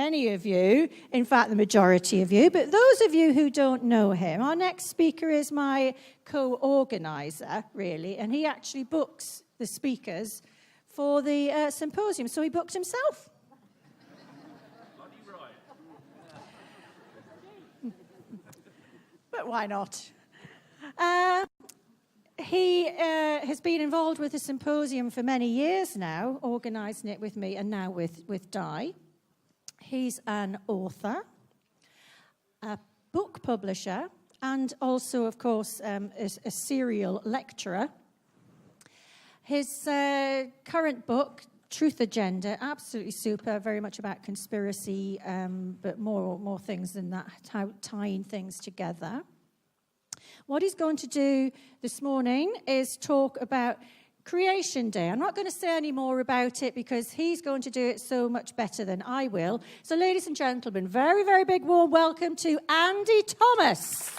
many of you, in fact, the majority of you, but those of you who don't know him, our next speaker is my co-organizer, really, and he actually books the speakers for the symposium, so he booked himself. Bloody right. But why not? He has been involved with the symposium for many years now, organising it with me and now with Di. He's an author, a book publisher, and also, of course, a serial lecturer. His current book, Truth Agenda, absolutely super, very much about conspiracy, but more things than that, tying things together. What he's going to do this morning is talk about Creation Day. I'm not going to say any more about it because he's going to do it so much better than I will. So, ladies and gentlemen, very, very big warm welcome to Andy Thomas.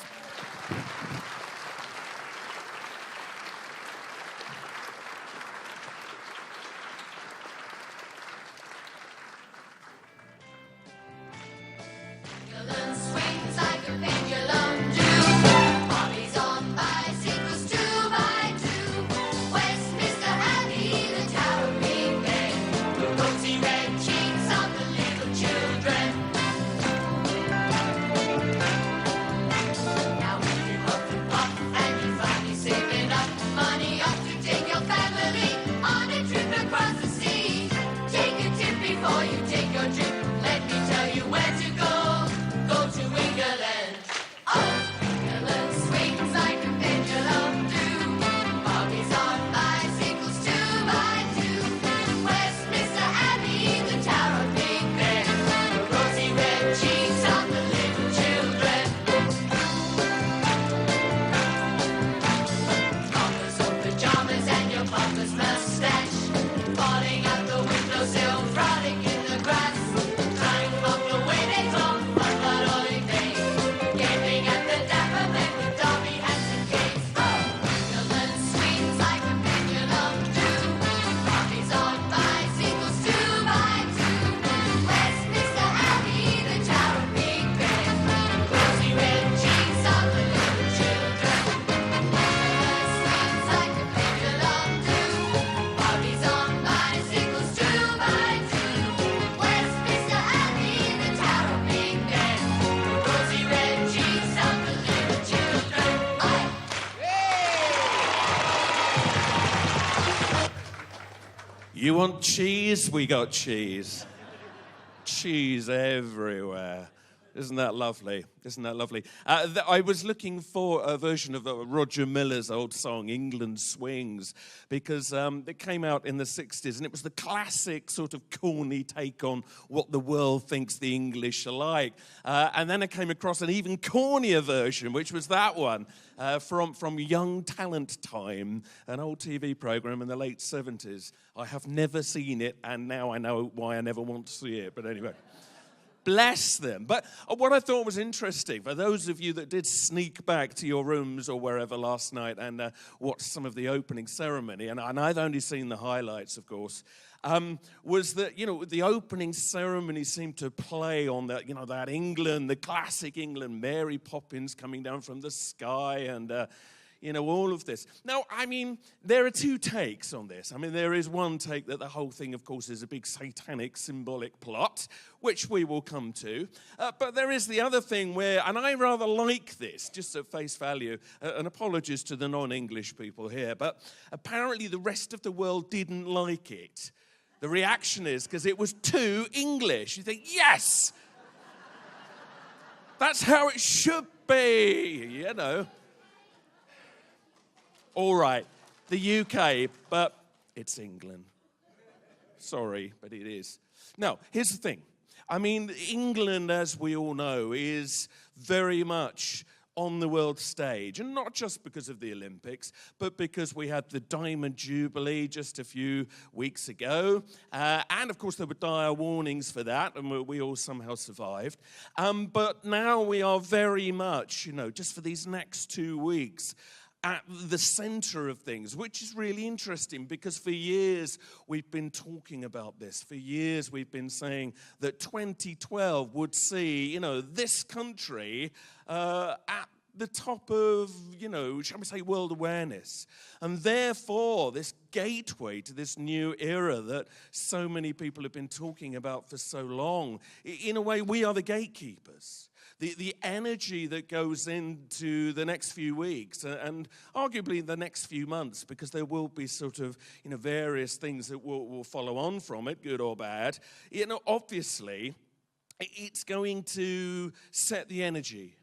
You want cheese? We got cheese. Cheese everywhere. Isn't that lovely? Isn't that lovely? I was looking for a version of Roger Miller's old song, England Swings, because it came out in the 60s, and it was the classic sort of corny take on what the world thinks the English are like. And then I came across an even cornier version, which was that one, from Young Talent Time, an old TV program in the late 70s. I have never seen it, and now I know why I never want to see it. But anyway. Bless them. But what I thought was interesting, for those of you that did sneak back to your rooms or wherever last night and watch some of the opening ceremony, and I've only seen the highlights, of course, was that, the opening ceremony seemed to play on that, that England, the classic England, Mary Poppins coming down from the sky and, all of this. Now, there are two takes on this. There is one take that the whole thing, of course, is a big satanic symbolic plot, which we will come to. But there is the other thing where, and I rather like this, just at face value, and apologies to the non-English people here, but apparently the rest of the world didn't like it. The reaction is because it was too English. You think, yes! That's how it should be, All right, the UK, but it's England. Sorry, but it is. Now, here's the thing. England, as we all know, is very much on the world stage, and not just because of the Olympics, but because we had the Diamond Jubilee just a few weeks ago, and of course there were dire warnings for that, and we all somehow survived. But now we are very much, just for these next 2 weeks, at the center of things, which is really interesting because for years we've been talking about this. For years we've been saying that 2012 would see, this country at the top of, shall we say, world awareness. And therefore, this gateway to this new era that so many people have been talking about for so long, in a way, we are the gatekeepers. The energy that goes into the next few weeks and arguably the next few months, because there will be sort of, various things that will follow on from it, good or bad. Obviously, it's going to set the energy.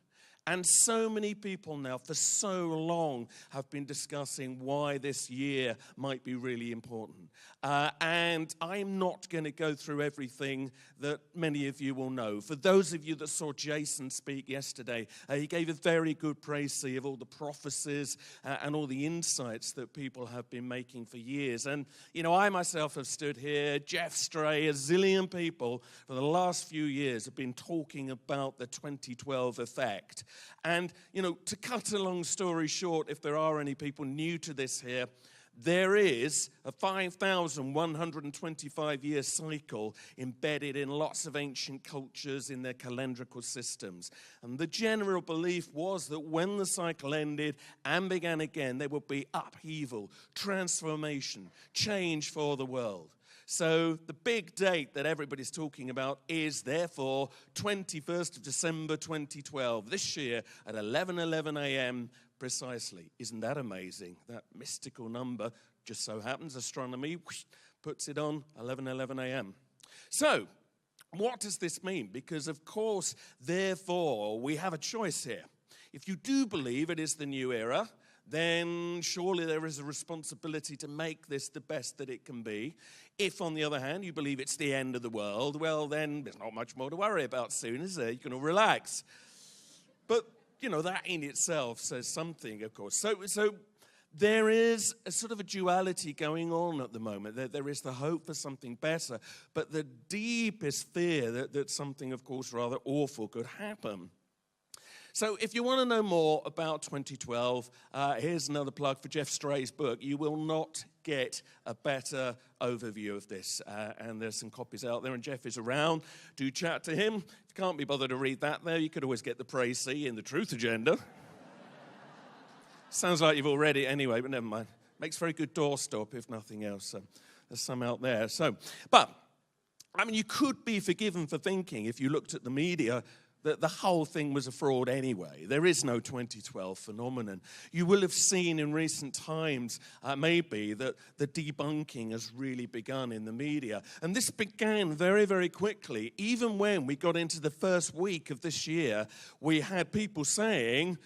And so many people now, for so long, have been discussing why this year might be really important. And I'm not going to go through everything that many of you will know. For those of you that saw Jason speak yesterday, he gave a very good précis of all the prophecies and all the insights that people have been making for years. And, I myself have stood here, Jeff Stray, a zillion people for the last few years have been talking about the 2012 effect. And, to cut a long story short, if there are any people new to this here, there is a 5,125-year cycle embedded in lots of ancient cultures in their calendrical systems. And the general belief was that when the cycle ended and began again, there would be upheaval, transformation, change for the world. So the big date that everybody's talking about is, therefore, 21st of December 2012, this year at 11:11 a.m. precisely. Isn't that amazing? That mystical number, just so happens, astronomy puts it on 11:11 a.m. So what does this mean? Because, of course, therefore, we have a choice here. If you do believe it is the new era, then surely there is a responsibility to make this the best that it can be. If, on the other hand, you believe it's the end of the world, well, then there's not much more to worry about soon, is there? You can all relax. But, that in itself says something, of course. So there is a sort of a duality going on at the moment. There is the hope for something better, but the deepest fear that something, of course, rather awful could happen. So if you want to know more about 2012, here's another plug for Jeff Stray's book. You will not get a better overview of this. And there's some copies out there, and Jeff is around. Do chat to him. If you can't be bothered to read that there, you could always get the précis in the Truth Agenda. Sounds like you've all read it anyway, but never mind. Makes very good doorstop, if nothing else. So there's some out there. You could be forgiven for thinking, if you looked at the media, that the whole thing was a fraud anyway. There is no 2012 phenomenon. You will have seen in recent times, maybe, that the debunking has really begun in the media. And this began very, very quickly. Even when we got into the first week of this year, we had people saying,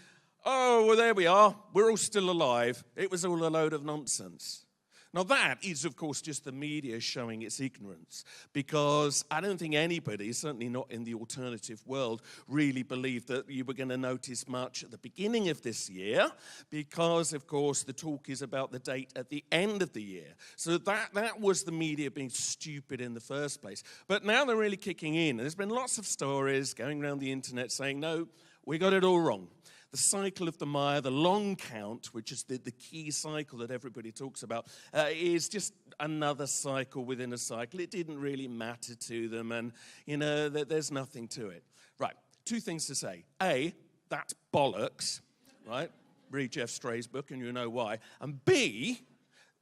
oh, well, there we are. We're all still alive. It was all a load of nonsense. Now, that is, of course, just the media showing its ignorance, because I don't think anybody, certainly not in the alternative world, really believed that you were going to notice much at the beginning of this year, because, of course, the talk is about the date at the end of the year. So that was the media being stupid in the first place. But now they're really kicking in. There's been lots of stories going around the internet saying, no, we got it all wrong. The cycle of the Maya, the long count, which is the key cycle that everybody talks about, is just another cycle within a cycle. It didn't really matter to them, and, there's nothing to it. Right, two things to say. A, that's bollocks, right? Read Jeff Stray's book and you know why. And B,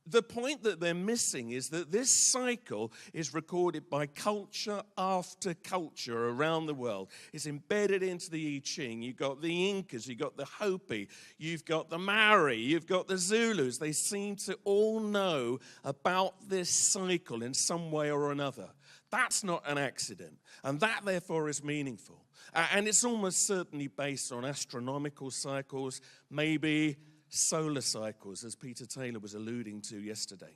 the point that they're missing is that this cycle is recorded by culture after culture around the world. It's embedded into the I Ching. You've got the Incas, you've got the Hopi, you've got the Maori, you've got the Zulus. They seem to all know about this cycle in some way or another. That's not an accident, and that, therefore, is meaningful. And it's almost certainly based on astronomical cycles, maybe solar cycles, as Peter Taylor was alluding to yesterday.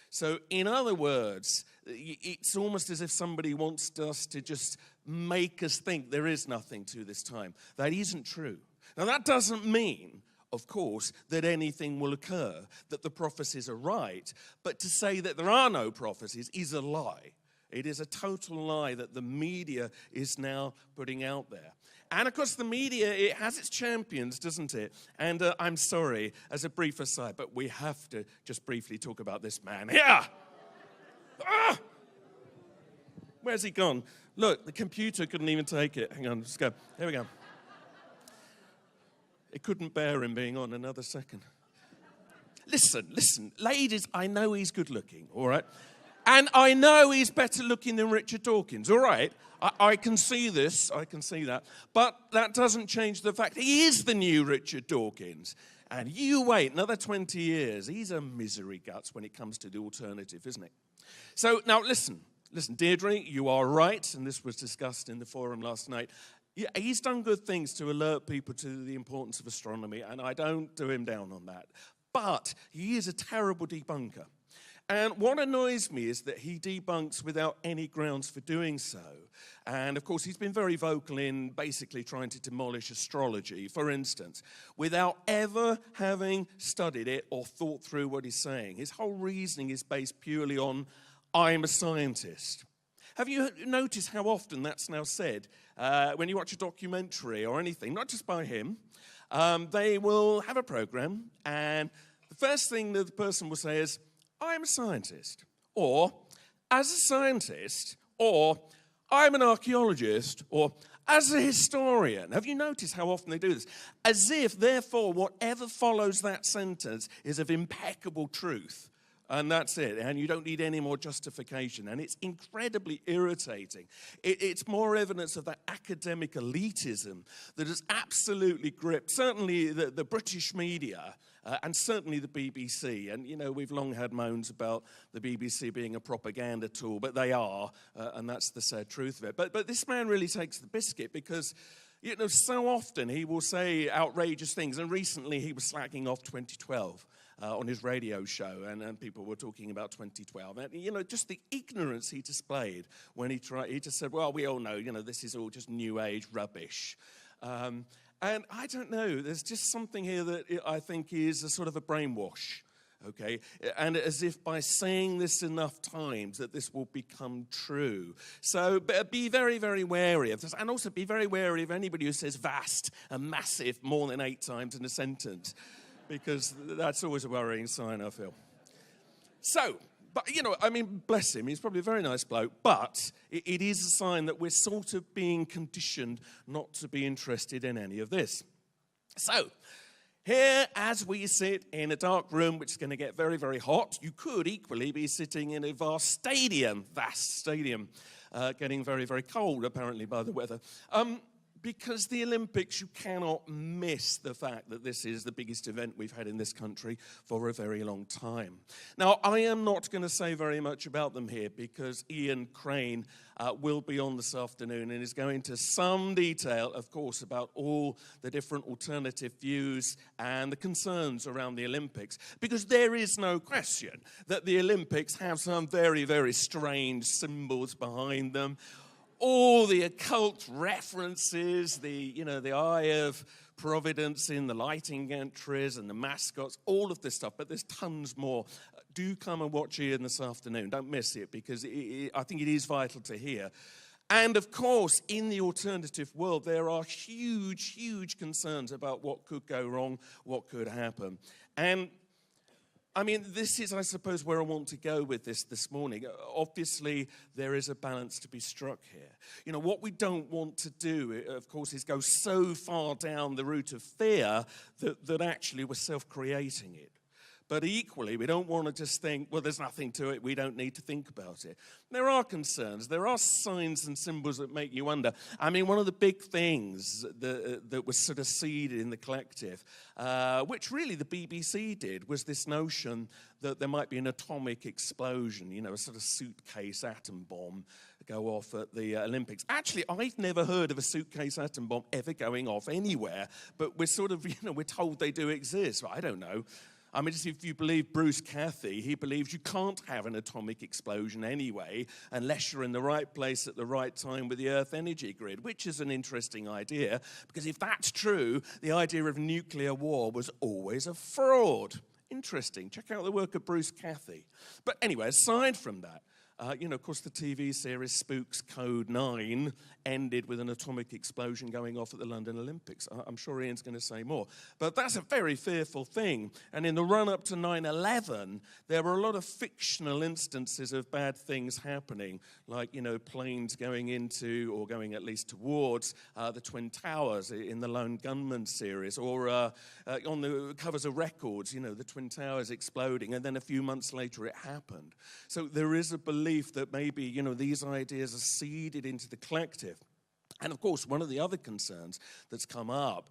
So, in other words, it's almost as if somebody wants us to just make us think there is nothing to this time. That isn't true. Now, that doesn't mean, of course, that anything will occur, that the prophecies are right, but to say that there are no prophecies is a lie. It is a total lie that the media is now putting out there. And, of course, the media, it has its champions, doesn't it? And I'm sorry, as a brief aside, but we have to just briefly talk about this man here. Ah! Where's he gone? Look, the computer couldn't even take it. Hang on, let's go. Here we go. It couldn't bear him being on another second. Listen, ladies, I know he's good looking, all right? And I know he's better looking than Richard Dawkins, all right? I can see this, I can see that. But that doesn't change the fact he is the new Richard Dawkins. And you wait another 20 years. He's a misery guts when it comes to the alternative, isn't it? So now listen, Deirdre, you are right, and this was discussed in the forum last night. Yeah, he's done good things to alert people to the importance of astronomy, and I don't do him down on that. But he is a terrible debunker. And what annoys me is that he debunks without any grounds for doing so. And, of course, he's been very vocal in basically trying to demolish astrology, for instance, without ever having studied it or thought through what he's saying. His whole reasoning is based purely on, I'm a scientist. Have you noticed how often that's now said? When you watch a documentary or anything, not just by him, they will have a program, and the first thing that the person will say is, I'm a scientist, or as a scientist, or I'm an archaeologist, or as a historian. Have you noticed how often they do this? As if, therefore, whatever follows that sentence is of impeccable truth. And that's it. And you don't need any more justification. And it's incredibly irritating. It's more evidence of that academic elitism that has absolutely gripped, certainly the British media, and certainly the BBC. And, you know, we've long had moans about the BBC being a propaganda tool, but they are, and that's the sad truth of it. But this man really takes the biscuit because, you know, so often he will say outrageous things. And recently he was slacking off 2012. On his radio show, and people were talking about 2012. And, you know, just the ignorance he displayed when he just said, well, we all know, you know, this is all just New Age rubbish. And I don't know, there's just something here that I think is a sort of a brainwash, okay? And as if by saying this enough times that this will become true. So be very, very wary of this. And also be very wary of anybody who says vast and massive more than 8 times in a sentence. Because that's always a worrying sign, I feel. So, but, you know, I mean, bless him, he's probably a very nice bloke, but it is a sign that we're sort of being conditioned not to be interested in any of this. So, here, as we sit in a dark room, which is going to get very, very hot, you could equally be sitting in a vast stadium, getting very, very cold, apparently, by the weather. Because the Olympics, you cannot miss the fact that this is the biggest event we've had in this country for a very long time. Now, I am not going to say very much about them here because Ian Crane will be on this afternoon and is going into some detail, of course, about all the different alternative views and the concerns around the Olympics. Because there is no question that the Olympics have some very, very strange symbols behind them. All the occult references, the eye of providence in the lighting entries and the mascots, all of this stuff, but there's tons more. Do come and watch Ian this afternoon. Don't miss it because I think it is vital to hear. And, of course, in the alternative world, there are huge, huge concerns about what could go wrong, what could happen. And I mean, this is, I suppose, where I want to go with this morning. Obviously, there is a balance to be struck here. You know, what we don't want to do, of course, is go so far down the route of fear that actually we're self-creating it. But equally, we don't want to just think, well, there's nothing to it, we don't need to think about it. There are concerns, there are signs and symbols that make you wonder. I mean, one of the big things that was sort of seeded in the collective, which really the BBC did, was this notion that there might be an atomic explosion, you know, a sort of suitcase atom bomb go off at the Olympics. Actually, I've never heard of a suitcase atom bomb ever going off anywhere, but we're sort of, you know, we're told they do exist. I don't know. I mean, just if you believe Bruce Cathy, he believes you can't have an atomic explosion anyway unless you're in the right place at the right time with the Earth energy grid, which is an interesting idea, because if that's true, the idea of nuclear war was always a fraud. Interesting. Check out the work of Bruce Cathy. But anyway, aside from that, Of course, the TV series Spooks Code 9 ended with an atomic explosion going off at the London Olympics. I'm sure Ian's going to say more. But that's a very fearful thing. And in the run-up to 9/11, there were a lot of fictional instances of bad things happening, like, planes going into, or going at least towards, the Twin Towers in the Lone Gunman series, or on the covers of records, the Twin Towers exploding, and then a few months later it happened. So there is a belief that maybe, these ideas are seeded into the collective. And of course, one of the other concerns that's come up,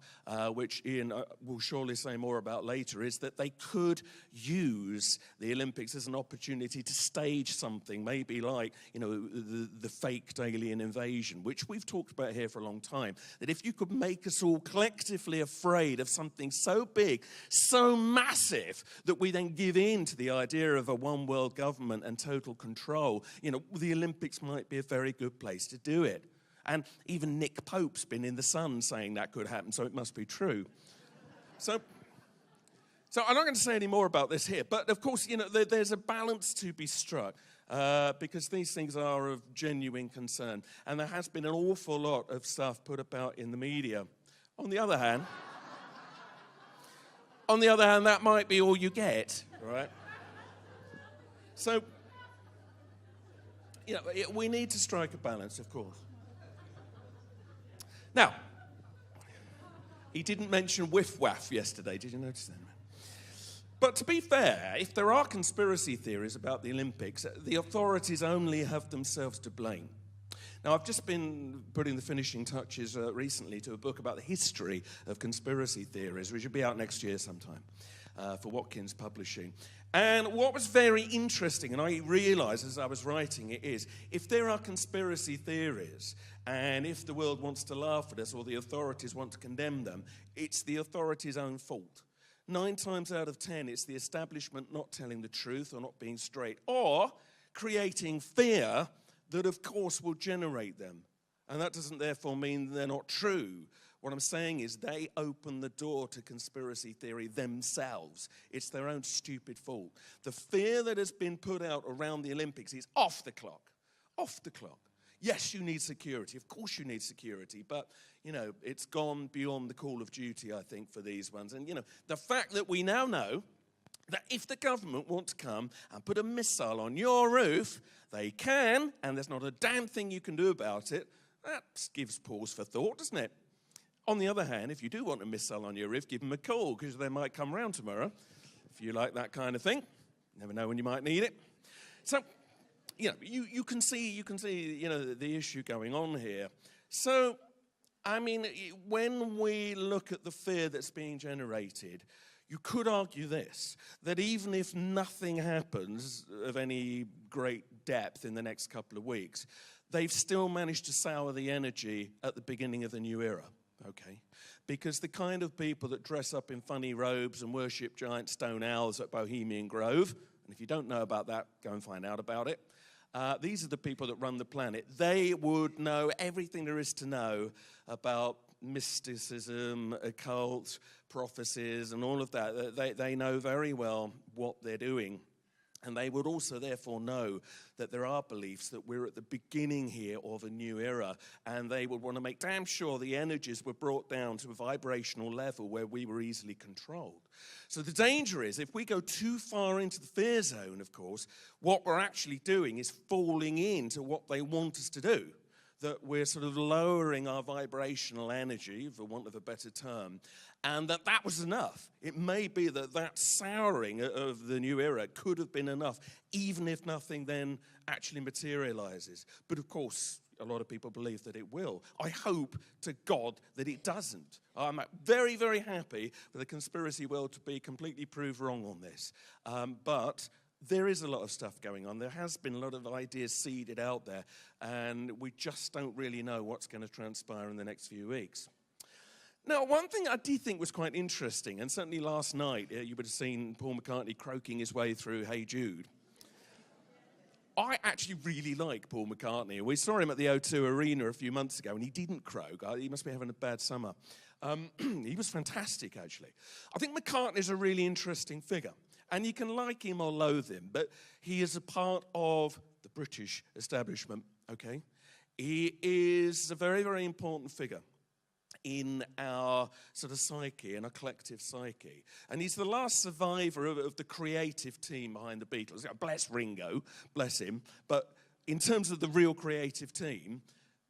which Ian will surely say more about later, is that they could use the Olympics as an opportunity to stage something, maybe like, the faked alien invasion, which we've talked about here for a long time. That if you could make us all collectively afraid of something so big, so massive, that we then give in to the idea of a one world government and total control, the Olympics might be a very good place to do it. And even Nick Pope's been in the Sun saying that could happen, so it must be true. So I'm not going to say any more about this here. But, of course, there's a balance to be struck because these things are of genuine concern. And there has been an awful lot of stuff put about in the media. On the other hand, that might be all you get, right? So, we need to strike a balance, of course. Now, he didn't mention whiff-waff yesterday. Did you notice that? But to be fair, if there are conspiracy theories about the Olympics, the authorities only have themselves to blame. Now, I've just been putting the finishing touches recently to a book about the history of conspiracy theories, which will be out next year sometime, for Watkins Publishing. And what was very interesting, and I realized as I was writing it, is if there are conspiracy theories, and if the world wants to laugh at us or the authorities want to condemn them, it's the authorities' own fault. 9 times out of 10, it's the establishment not telling the truth or not being straight, or creating fear that, of course, will generate them. And that doesn't therefore mean they're not true. What I'm saying is they open the door to conspiracy theory themselves. It's their own stupid fault. The fear that has been put out around the Olympics is off the clock. Off the clock. Yes, you need security. Of course you need security. But, it's gone beyond the call of duty, I think, for these ones. And, the fact that we now know that if the government want to come and put a missile on your roof, they can, and there's not a damn thing you can do about it, that gives pause for thought, doesn't it? On the other hand, if you do want a missile on your roof, give them a call, because they might come round tomorrow, if you like that kind of thing. You never know when you might need it. So, you can see, the issue going on here. So, when we look at the fear that's being generated, you could argue this, that even if nothing happens of any great depth in the next couple of weeks, they've still managed to sour the energy at the beginning of the new era. Okay, because the kind of people that dress up in funny robes and worship giant stone owls at Bohemian Grove, and if you don't know about that, go and find out about it. These are the people that run the planet. They would know everything there is to know about mysticism, occult, prophecies, and all of that. They know very well what they're doing. And they would also therefore know that there are beliefs that we're at the beginning here of a new era. And they would want to make damn sure the energies were brought down to a vibrational level where we were easily controlled. So the danger is, if we go too far into the fear zone, of course, what we're actually doing is falling into what they want us to do. That we're sort of lowering our vibrational energy, for want of a better term, and that was enough. It may be that souring of the new era could have been enough, even if nothing then actually materializes. But of course, a lot of people believe that it will. I hope to God that it doesn't. I'm very, very happy for the conspiracy world to be completely proved wrong on this. But there is a lot of stuff going on. There has been a lot of ideas seeded out there, and we just don't really know what's going to transpire in the next few weeks. Now, one thing I did think was quite interesting, and certainly last night you would have seen Paul McCartney croaking his way through Hey Jude. I actually really like Paul McCartney. We saw him at the O2 Arena a few months ago, and he didn't croak. He must be having a bad summer. He was fantastic, actually. I think McCartney's a really interesting figure. And you can like him or loathe him, but he is a part of the British establishment, okay? He is a very, very important figure in our sort of psyche, in our collective psyche. And he's the last survivor of the creative team behind the Beatles. Bless Ringo, bless him. But in terms of the real creative team,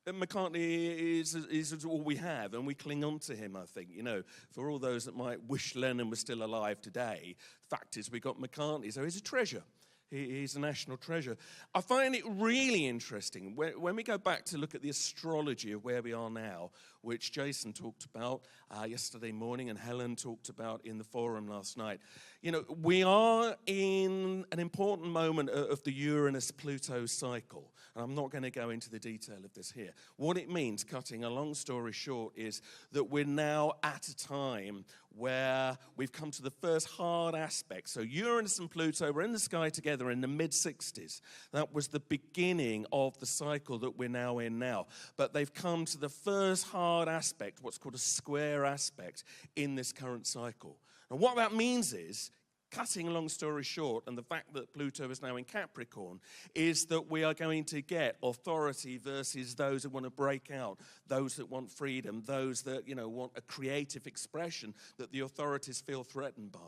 McCartney is all we have, and we cling on to him, I think. You know, for all those that might wish Lennon was still alive today, the fact is we got McCartney, so he's a treasure. He's a national treasure. I find it really interesting when we go back to look at the astrology of where we are now, which Jason talked about yesterday morning and Helen talked about in the forum last night. You know, we are in an important moment of the Uranus-Pluto cycle. And I'm not going to go into the detail of this here. What it means, cutting a long story short, is that we're now at a time where we've come to the first hard aspect. So Uranus and Pluto were in the sky together in the mid-60s. That was the beginning of the cycle that we're now in now. But they've come to the first hard aspect, what's called a square aspect, in this current cycle. And what that means is, cutting a long story short, and the fact that Pluto is now in Capricorn, is that we are going to get authority versus those who want to break out, those that want freedom, those that, you know, want a creative expression that the authorities feel threatened by.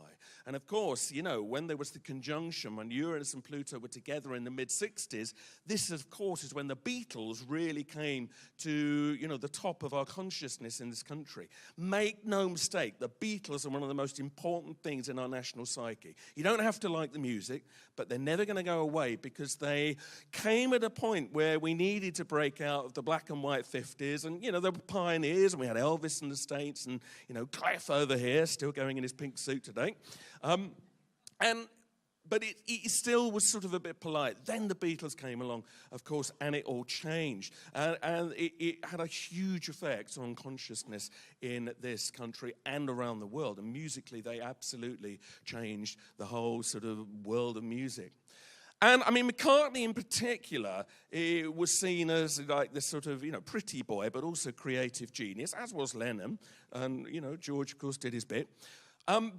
And of course, you know, when there was the conjunction, when Uranus and Pluto were together in the mid-60s, this, of course, is when the Beatles really came to, you know, the top of our consciousness in this country. Make no mistake, the Beatles are one of the most important things in our national psyche. You don't have to like the music, but they're never going to go away because they came at a point where we needed to break out of the black and white 50s. And, you know, they were pioneers, and we had Elvis in the States and, you know, Clef over here, still going in his pink suit today. But it still was sort of a bit polite. Then the Beatles came along, of course, and it all changed. And it had a huge effect on consciousness in this country and around the world. And musically, they absolutely changed the whole sort of world of music. And, I mean, McCartney in particular was seen as like this sort of, you know, pretty boy, but also creative genius, as was Lennon. And, you know, George, of course, did his bit.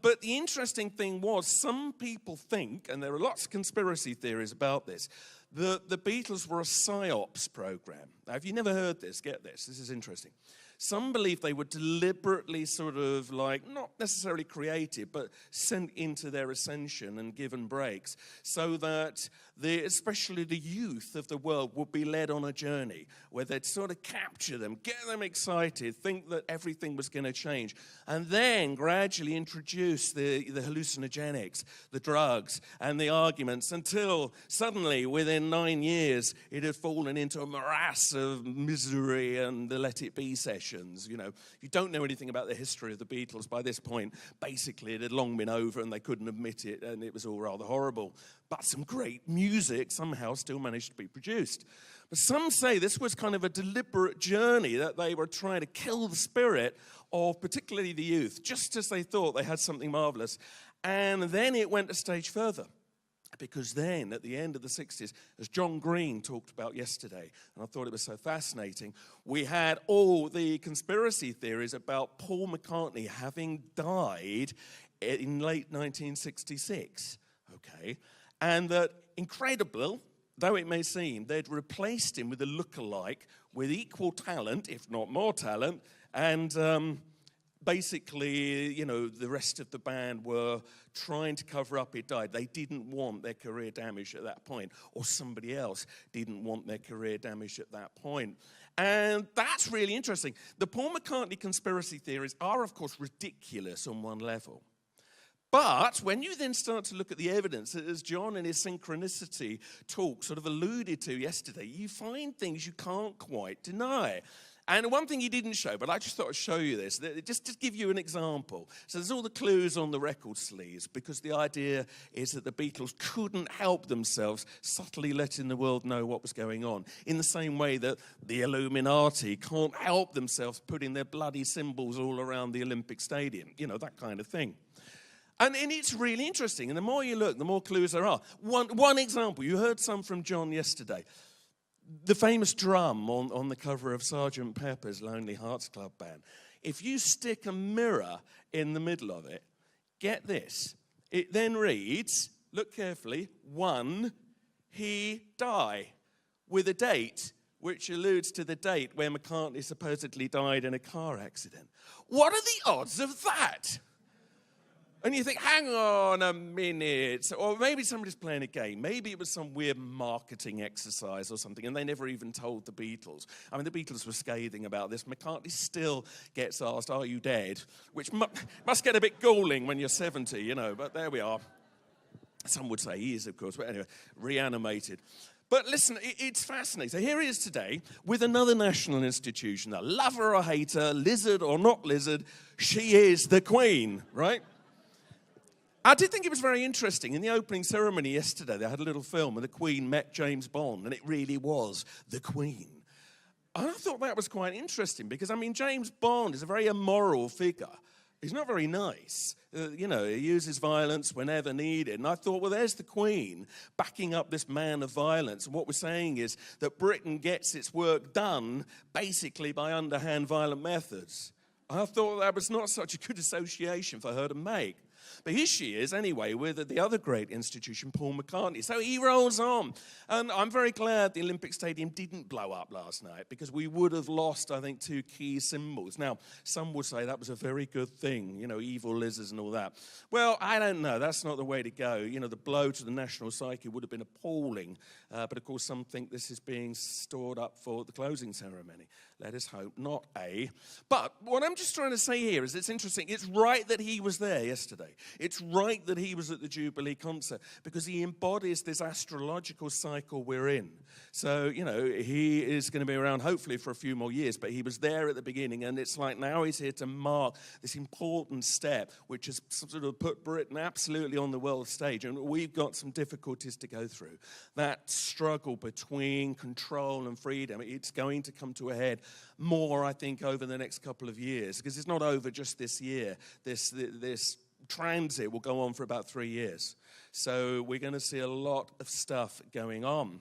But the interesting thing was, some people think, and there are lots of conspiracy theories about this, that the Beatles were a psyops program. Now, if you've never heard this, get this. This is interesting. Some believe they were deliberately sort of like, not necessarily creative, but sent into their ascension and given breaks so that especially the youth of the world would be led on a journey where they'd sort of capture them, get them excited, think that everything was going to change, and then gradually introduce the hallucinogenics, the drugs, and the arguments until suddenly, within 9 years, it had fallen into a morass of misery and the Let It Be sessions. You know, if you don't know anything about the history of the Beatles by this point, basically it had long been over and they couldn't admit it, and it was all rather horrible. But some great music somehow still managed to be produced. But some say this was kind of a deliberate journey, that they were trying to kill the spirit of particularly the youth, just as they thought they had something marvelous. And then it went a stage further. Because then, at the end of the 60s, as John Green talked about yesterday, and I thought it was so fascinating, we had all the conspiracy theories about Paul McCartney having died in late 1966, okay? And that, incredible, though it may seem, they'd replaced him with a lookalike with equal talent, if not more talent, and basically, you know, the rest of the band were trying to cover up it died. They didn't want their career damaged at that point, or somebody else didn't want their career damaged at that point. And that's really interesting. The Paul McCartney conspiracy theories are, of course, ridiculous on one level. But when you then start to look at the evidence, as John in his synchronicity talk sort of alluded to yesterday, you find things you can't quite deny. And one thing he didn't show, but I just thought I'd show you this, just to give you an example. So there's all the clues on the record sleeves, because the idea is that the Beatles couldn't help themselves subtly letting the world know what was going on, in the same way that the Illuminati can't help themselves putting their bloody symbols all around the Olympic Stadium, you know, that kind of thing. And it's really interesting, and the more you look, the more clues there are. One example, you heard some from John yesterday. The famous drum on the cover of Sgt. Pepper's Lonely Hearts Club Band. If you stick a mirror in the middle of it, get this. It then reads, look carefully, 1, he die with a date which alludes to the date where McCartney supposedly died in a car accident. What are the odds of that? And you think, hang on a minute. Or maybe somebody's playing a game. Maybe it was some weird marketing exercise or something, and they never even told the Beatles. I mean, the Beatles were scathing about this. McCartney still gets asked, are you dead? Which must get a bit galling when you're 70, you know, but there we are. Some would say he is, of course, but anyway, reanimated. But listen, it's fascinating. So here he is today with another national institution. A lover or hater, lizard or not lizard, she is the Queen, right? I did think it was very interesting. In the opening ceremony yesterday, they had a little film and the Queen met James Bond, and it really was the Queen. And I thought that was quite interesting because, I mean, James Bond is a very immoral figure. He's not very nice. You know, he uses violence whenever needed. And I thought, well, there's the Queen backing up this man of violence. And what we're saying is that Britain gets its work done basically by underhand violent methods. I thought that was not such a good association for her to make. But here she is, anyway, with the other great institution, Paul McCartney. So he rolls on. And I'm very glad the Olympic Stadium didn't blow up last night because we would have lost, I think, 2 key symbols. Now, some would say that was a very good thing, you know, evil lizards and all that. Well, I don't know. That's not the way to go. You know, the blow to the national psyche would have been appalling. But, of course, some think this is being stored up for the closing ceremony. Let us hope not, eh? But what I'm just trying to say here is it's interesting. It's right that he was there yesterday. It's right that he was at the Jubilee concert because he embodies this astrological cycle we're in. So, you know, he is going to be around hopefully for a few more years, but he was there at the beginning, and it's like now he's here to mark this important step which has sort of put Britain absolutely on the world stage, and we've got some difficulties to go through. That struggle between control and freedom, it's going to come to a head more, I think, over the next couple of years, because it's not over just this year. This transit will go on for about 3 years. So we're going to see a lot of stuff going on.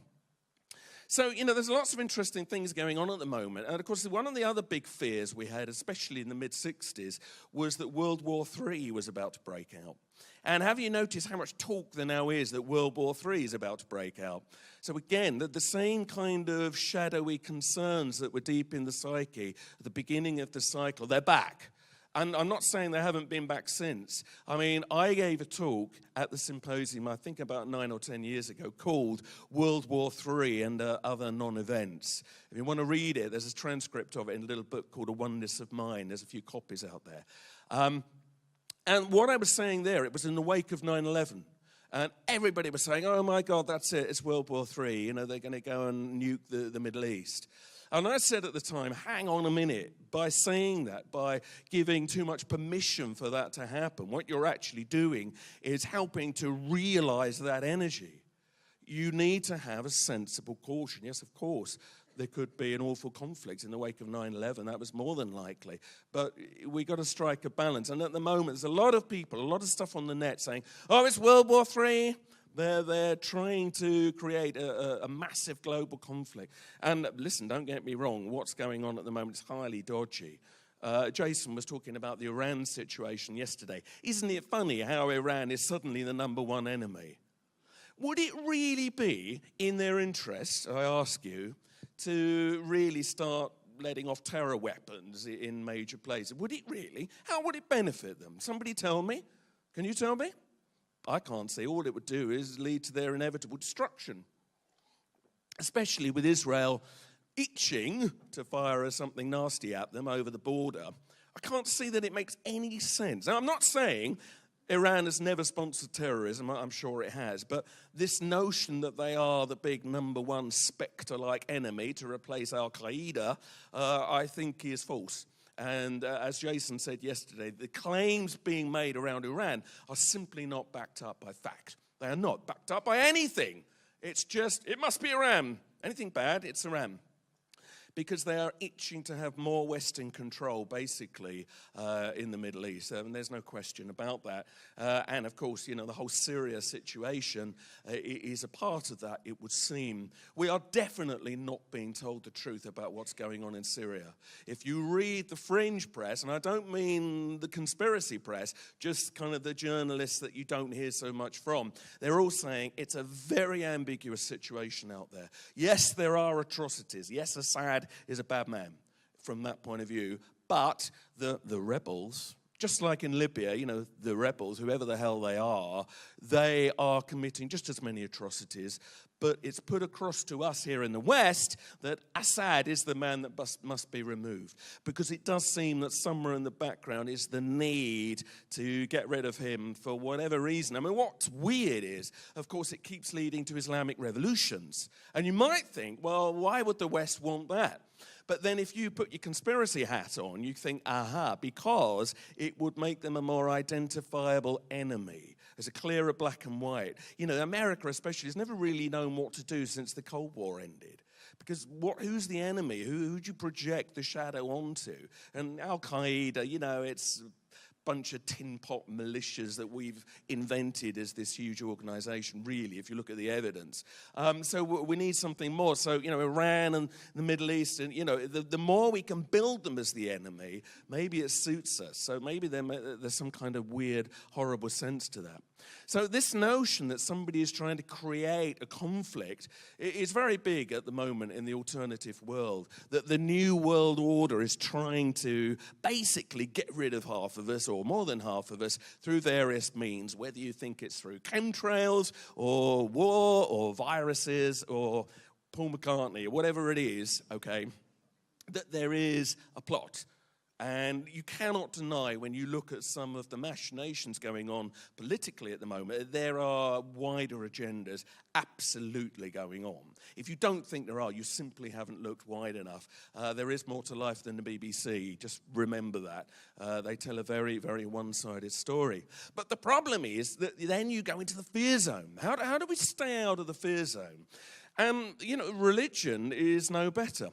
So, you know, there's lots of interesting things going on at the moment. And, of course, one of the other big fears we had, especially in the mid-60s, was that World War III was about to break out. And have you noticed how much talk there now is that World War III is about to break out? So again, the same kind of shadowy concerns that were deep in the psyche at the beginning of the cycle, they're back. And I'm not saying they haven't been back since. I mean, I gave a talk at the Symposium, I think about 9 or 10 years ago, called World War III and Other Non-Events. If you want to read it, there's a transcript of it in a little book called A Oneness of Mind. There's a few copies out there. And what I was saying there, it was in the wake of 9/11. And everybody was saying, oh, my God, that's it. It's World War III. You know, they're going to go and nuke the Middle East. And I said at the time, hang on a minute. By saying that, by giving too much permission for that to happen, what you're actually doing is helping to realize that energy. You need to have a sensible caution. Yes, of course, there could be an awful conflict in the wake of 9/11. That was more than likely. But we got to strike a balance. And at the moment, there's a lot of people, a lot of stuff on the net saying, oh, it's World War III. They're trying to create a massive global conflict. And listen, don't get me wrong. What's going on at the moment is highly dodgy. Jason was talking about the Iran situation yesterday. Isn't it funny how Iran is suddenly the #1 enemy? Would it really be in their interest, I ask you, to really start letting off terror weapons in major places? Would it really? How would it benefit them? Somebody tell me. Can you tell me? I can't see. All it would do is lead to their inevitable destruction, especially with Israel itching to fire something nasty at them over the border. I can't see that it makes any sense. Now, I'm not saying Iran has never sponsored terrorism. I'm sure it has. But this notion that they are the big #1 spectre-like enemy to replace Al-Qaeda, I think is false. And as Jason said yesterday, the claims being made around Iran are simply not backed up by fact. They are not backed up by anything. It's just, it must be Iran. Anything bad, it's Iran. because they are itching to have more Western control, basically, in the Middle East. And there's no question about that. And, of course, the whole Syria situation is a part of that, it would seem. We are definitely not being told the truth about what's going on in Syria. If you read the fringe press, and I don't mean the conspiracy press, just kind of the journalists that you don't hear so much from, they're all saying it's a very ambiguous situation out there. Yes, there are atrocities. Yes, Assad is a bad man from that point of view, but the rebels, just like in Libya, the rebels, whoever the hell they are committing just as many atrocities. But it's put across to us here in the West that Assad is the man that must be removed. Because it does seem that somewhere in the background is the need to get rid of him for whatever reason. I mean, what's weird is, of course, it keeps leading to Islamic revolutions. And you might think, well, why would the West want that? But then if you put your conspiracy hat on, you think, because it would make them a more identifiable enemy. There's a clearer black and white. America especially has never really known what to do since the Cold War ended. Because who's the enemy? Who do you project the shadow onto? And Al-Qaeda, it's bunch of tin pot militias that we've invented as this huge organization, really, if you look at the evidence. So we need something more. So, Iran and the Middle East, and, the more we can build them as the enemy, maybe it suits us. So maybe there's some kind of weird, horrible sense to that. So this notion that somebody is trying to create a conflict is very big at the moment in the alternative world, that the new world order is trying to basically get rid of half of us, or more than half of us, through various means, whether you think it's through chemtrails, or war, or viruses, or Paul McCartney, or whatever it is, okay, that there is a plot. And you cannot deny, when you look at some of the machinations going on politically at the moment, there are wider agendas absolutely going on. If you don't think there are, you simply haven't looked wide enough. There is more to life than the BBC. Just remember that. They tell a very, very one-sided story. But the problem is that then you go into the fear zone. How do we stay out of the fear zone? And, religion is no better.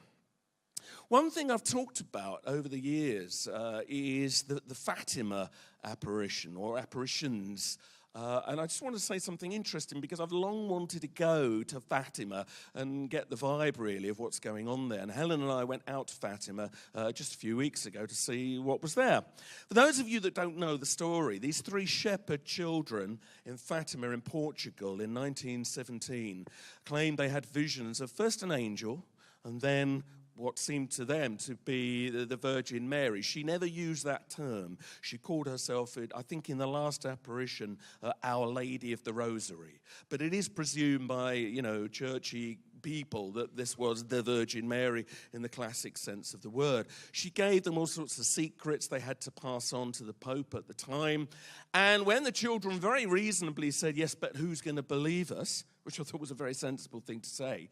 One thing I've talked about over the years is the Fatima apparition, or apparitions. And I just want to say something interesting, because I've long wanted to go to Fatima and get the vibe, really, of what's going on there. And Helen and I went out to Fatima just a few weeks ago to see what was there. For those of you that don't know the story, these 3 shepherd children in Fatima in Portugal in 1917 claimed they had visions of first an angel and then what seemed to them to be the Virgin Mary. She never used that term. She called herself, I think in the last apparition, Our Lady of the Rosary. But it is presumed by, churchy people that this was the Virgin Mary in the classic sense of the word. She gave them all sorts of secrets they had to pass on to the Pope at the time. And when the children very reasonably said, yes, but who's going to believe us, which I thought was a very sensible thing to say,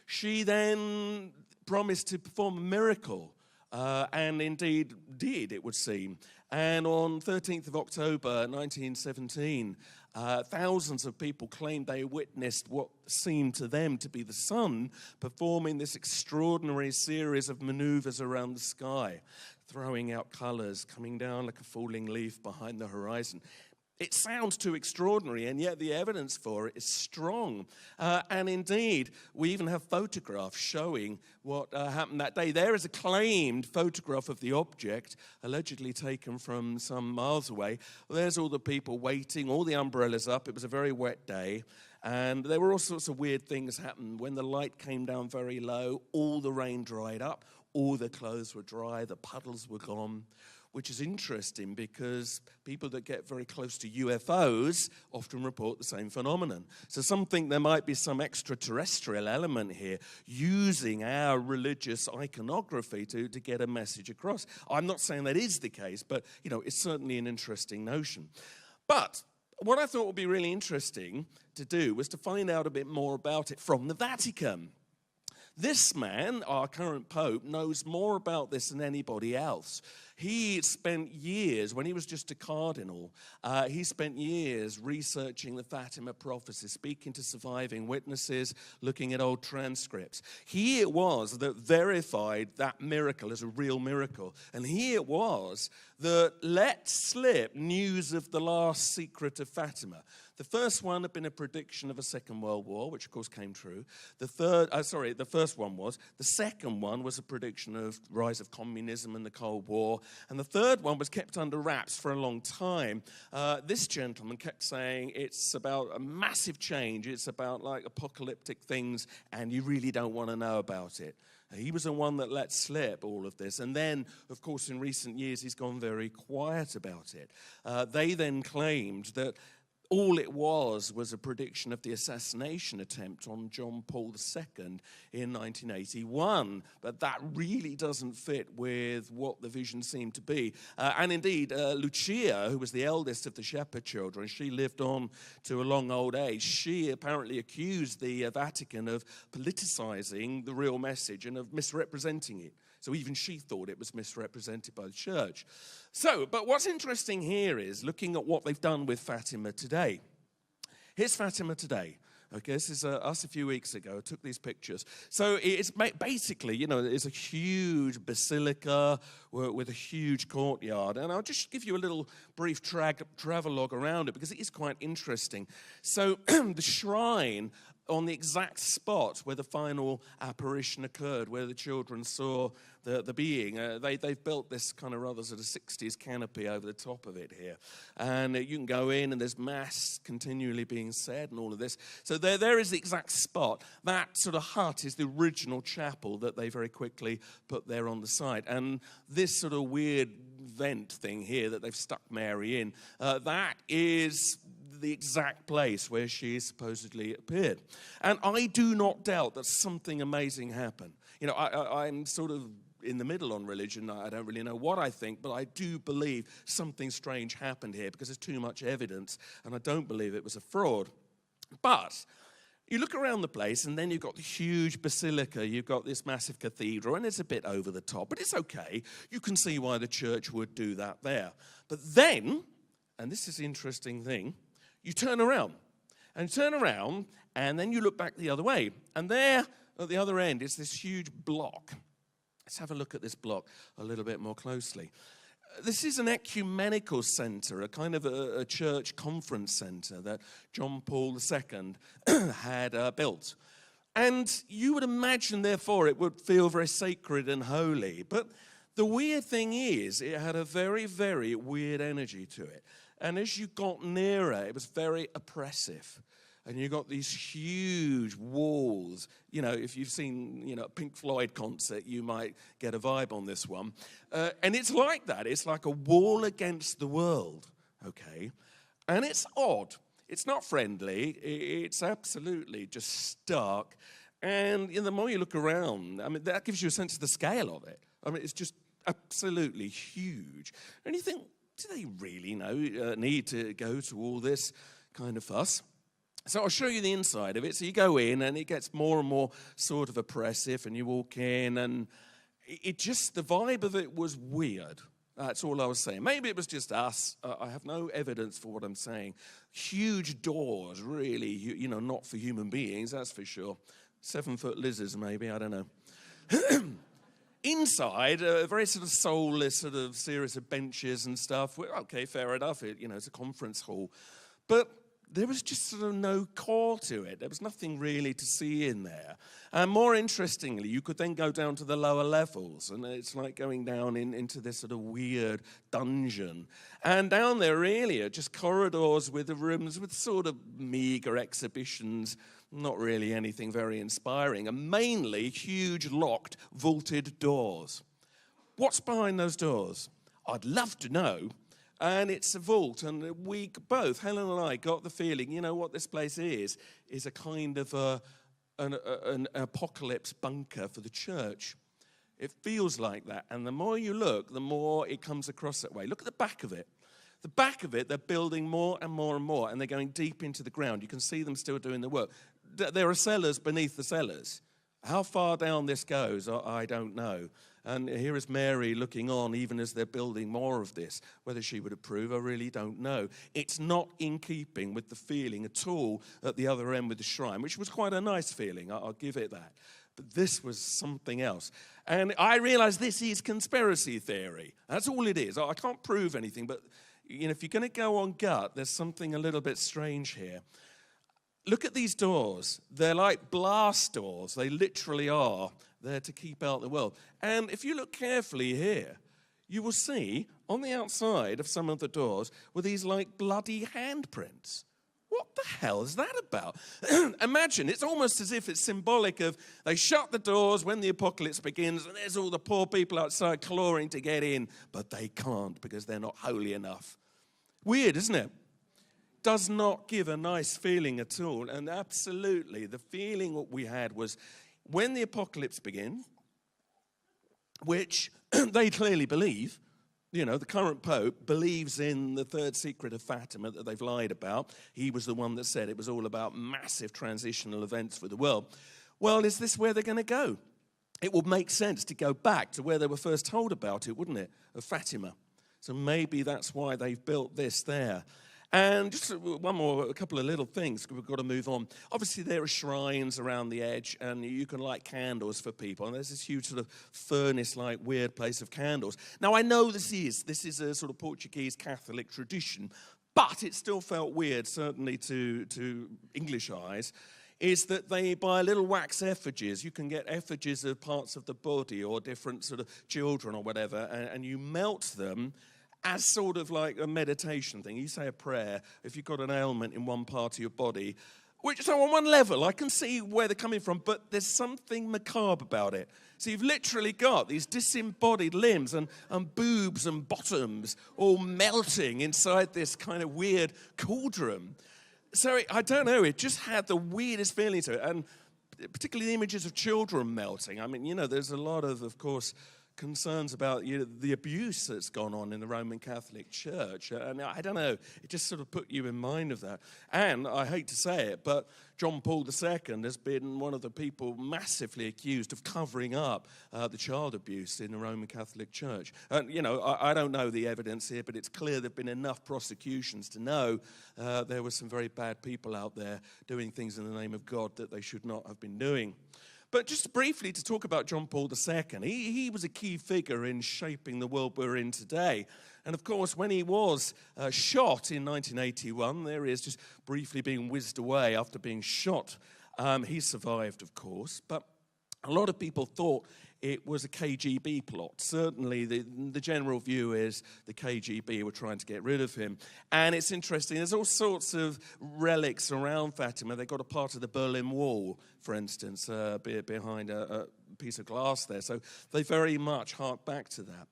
she then promised to perform a miracle, and indeed did, it would seem. And on 13th of October 1917, thousands of people claimed they witnessed what seemed to them to be the sun performing this extraordinary series of maneuvers around the sky, throwing out colors, coming down like a falling leaf behind the horizon. It sounds too extraordinary, and yet the evidence for it is strong. And indeed, we even have photographs showing what happened that day. There is a claimed photograph of the object, allegedly taken from some miles away. There's all the people waiting, all the umbrellas up. It was a very wet day. And there were all sorts of weird things happen. When the light came down very low, all the rain dried up, all the clothes were dry, the puddles were gone. Which is interesting, because people that get very close to UFOs often report the same phenomenon. So some think there might be some extraterrestrial element here, using our religious iconography to get a message across. I'm not saying that is the case, but it's certainly an interesting notion. But what I thought would be really interesting to do was to find out a bit more about it from the Vatican. This man, our current Pope, knows more about this than anybody else. He spent years, when he was just a cardinal, he spent years researching the Fatima prophecies, speaking to surviving witnesses, looking at old transcripts. He it was that verified that miracle as a real miracle. And he it was that let slip news of the last secret of Fatima. The first one had been a prediction of a Second World War, which of course came true. The first one was. The second one was a prediction of the rise of communism and the Cold War. And the third one was kept under wraps for a long time. This gentleman kept saying it's about a massive change. It's about like apocalyptic things, and you really don't want to know about it. He was the one that let slip all of this. And then, of course, in recent years, he's gone very quiet about it. They then claimed that all it was a prediction of the assassination attempt on John Paul II in 1981. But that really doesn't fit with what the vision seemed to be. And indeed, Lucia, who was the eldest of the shepherd children, she lived on to a long old age. She apparently accused the Vatican of politicizing the real message and of misrepresenting it. So even she thought it was misrepresented by the church. But what's interesting here is looking at what they've done with Fatima today. Here's Fatima today. Okay, this is us a few weeks ago. I took these pictures. So it's basically, it's a huge basilica with a huge courtyard. And I'll just give you a little brief travelogue around it because it is quite interesting. So the shrine on the exact spot where the final apparition occurred, where the children saw the being. They've built this kind of rather sort of 60s canopy over the top of it here. And you can go in and there's mass continually being said and all of this. So there is the exact spot. That sort of hut is the original chapel that they very quickly put there on the side. And this sort of weird vent thing here that they've stuck Mary in, that is the exact place where she supposedly appeared. And I do not doubt that something amazing happened. I'm sort of in the middle on religion. I don't really know what I think, but I do believe something strange happened here because there's too much evidence, and I don't believe it was a fraud. But you look around the place, and then you've got the huge basilica, you've got this massive cathedral, and it's a bit over the top, but it's okay. You can see why the church would do that there. But then, and this is the interesting thing, you turn around, and then you look back the other way. And there, at the other end, is this huge block. Let's have a look at this block a little bit more closely. This is an ecumenical center, a kind of a church conference center that John Paul II had built. And you would imagine, therefore, it would feel very sacred and holy. But the weird thing is, it had a very, very weird energy to it. And as you got nearer, it was very oppressive. And you got these huge walls. If you've seen, a Pink Floyd concert, you might get a vibe on this one. And it's like that. It's like a wall against the world, okay? And it's odd. It's not friendly. It's absolutely just stark. And the more you look around, that gives you a sense of the scale of it. It's just absolutely huge. And you think, do they really need to go to all this kind of fuss? So I'll show you the inside of it. So you go in, and it gets more and more sort of oppressive, and you walk in, and the vibe of it was weird. That's all I was saying. Maybe it was just us. I have no evidence for what I'm saying. Huge doors, really, not for human beings, that's for sure. 7-foot lizards, maybe, I don't know. Inside, a very sort of soulless sort of series of benches and stuff. Okay, fair enough. It's a conference hall. But there was just sort of no core to it. There was nothing really to see in there. And more interestingly, you could then go down to the lower levels, and it's like going down into this sort of weird dungeon. And down there really are just corridors with the rooms with sort of meager exhibitions, not really anything very inspiring, and mainly huge locked, vaulted doors. What's behind those doors? I'd love to know. And it's a vault, and we both, Helen and I, got the feeling, what this place is a kind of an apocalypse bunker for the church. It feels like that, and the more you look, the more it comes across that way. Look at the back of it. The back of it, they're building more and more and more, and they're going deep into the ground. You can see them still doing the work. There are cellars beneath the cellars. How far down this goes, I don't know. And here is Mary looking on, even as they're building more of this. Whether she would approve, I really don't know. It's not in keeping with the feeling at all at the other end with the shrine, which was quite a nice feeling, I'll give it that. But this was something else. And I realize this is conspiracy theory. That's all it is. I can't prove anything, but if you're going to go on gut, there's something a little bit strange here. Look at these doors. They're like blast doors. They literally are there to keep out the world. And if you look carefully here, you will see on the outside of some of the doors were these like bloody handprints. What the hell is that about? Imagine, it's almost as if it's symbolic of they shut the doors when the apocalypse begins and there's all the poor people outside clawing to get in, but they can't because they're not holy enough. Weird, isn't it? Does not give a nice feeling at all. And absolutely, the feeling what we had was when the apocalypse begins, which they clearly believe, the current pope believes in the third secret of Fatima that they've lied about. He was the one that said it was all about massive transitional events for the world. Well, is this where they're going to go? It would make sense to go back to where they were first told about it, wouldn't it? Of Fatima. So maybe that's why they've built this there. And just a couple of little things, we've got to move on. Obviously, there are shrines around the edge, and you can light candles for people. And there's this huge sort of furnace-like weird place of candles. Now, I know this is a sort of Portuguese Catholic tradition, but it still felt weird, certainly to English eyes, is that they buy little wax effigies. You can get effigies of parts of the body or different sort of children or whatever, and you melt them as sort of like a meditation thing. You say a prayer if you've got an ailment in one part of your body, so on one level, I can see where they're coming from, but there's something macabre about it. So you've literally got these disembodied limbs and boobs and bottoms all melting inside this kind of weird cauldron. So I don't know, it just had the weirdest feeling to it, and particularly the images of children melting. I mean, there's a lot of course, concerns about the abuse that's gone on in the Roman Catholic Church. And I don't know, it just sort of put you in mind of that. And I hate to say it, but John Paul II has been one of the people massively accused of covering up the child abuse in the Roman Catholic Church. And, I don't know the evidence here, but it's clear there have been enough prosecutions to know there were some very bad people out there doing things in the name of God that they should not have been doing. But just briefly to talk about John Paul II, he was a key figure in shaping the world we're in today. And of course, when he was shot in 1981, there he is just briefly being whizzed away after being shot. He survived, of course, but a lot of people thought it was a KGB plot. Certainly, the general view is the KGB were trying to get rid of him. And it's interesting, there's all sorts of relics around Fatima. They got a part of the Berlin Wall, for instance, behind a piece of glass there. So they very much hark back to that.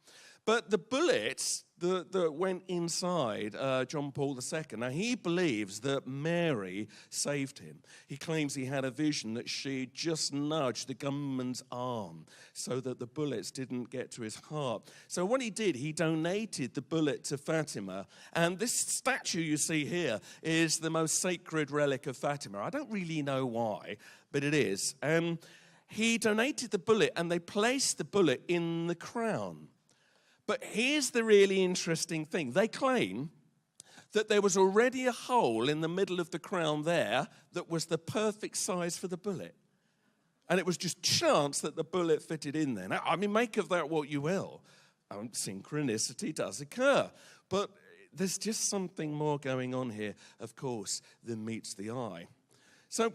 But the bullets that went inside John Paul II, now he believes that Mary saved him. He claims he had a vision that she just nudged the gunman's arm so that the bullets didn't get to his heart. So what he did, he donated the bullet to Fatima. And this statue you see here is the most sacred relic of Fatima. I don't really know why, but it is. He donated the bullet, and they placed the bullet in the crown. But here's the really interesting thing. They claim that there was already a hole in the middle of the crown there that was the perfect size for the bullet. And it was just chance that the bullet fitted in there. Now, make of that what you will. Synchronicity does occur. But there's just something more going on here, of course, than meets the eye. So